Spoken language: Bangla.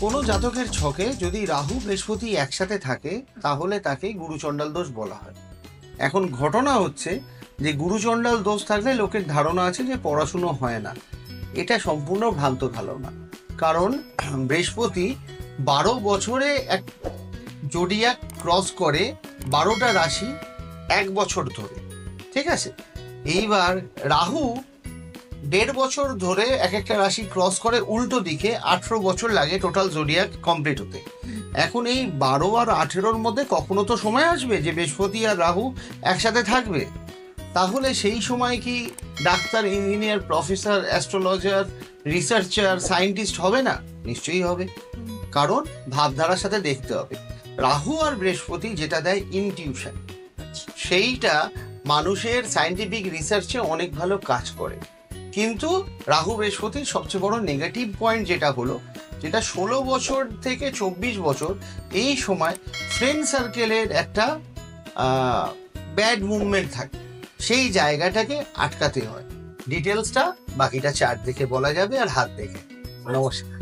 কোনো জাতকের ছকে যদি রাহু বৃহস্পতি একসাথে থাকে তাহলে তাকে গুরুচণ্ডাল দোষ বলা হয়। এখন ঘটনা হচ্ছে যে গুরুচণ্ডাল দোষ থাকলে লোকের ধারণা আছে যে পড়াশুনো হয় না। এটা সম্পূর্ণ ভ্রান্ত ধারণা। কারণ বৃহস্পতি 12 বছরে এক জোডিয়াক ক্রস করে 12টা রাশি 1 বছর ধরে, ঠিক আছে। এইবার রাহু 1.5 বছর ধরে এক একটা রাশি ক্রস করে উল্টো দিকে, 18 বছর লাগে টোটাল জোডিয়াক কমপ্লিট হতে। এখন এই 12 আর 18-র মধ্যে কখনো তো সময় আসবে যে বৃহস্পতি আর রাহু একসাথে থাকবে। তাহলে সেই সময় কি doctor, engineer, professor, astrologer, researcher, scientist হবে না? নিশ্চয়ই হবে। কারণ ভাবধারার সাথে দেখতে হবে। রাহু আর বৃহস্পতি যেটা দেয় ইনটিউশন, সেইটা মানুষের সায়েন্টিফিক রিসার্চে অনেক ভালো কাজ করে। কিন্তু রাহু বৃহস্পতির সবচেয়ে বড় নেগেটিভ পয়েন্ট যেটা হলো, যেটা 16 বছর থেকে 24 বছর এই সময় ফ্রেন্ড সার্কেলের একটা ব্যাড মুভমেন্ট থাকে, সেই জায়গাটাকে আটকাতে হয়। ডিটেলসটা বাকিটা চার্ট দেখে বলা যাবে আর হাত দেখে। নমস্কার।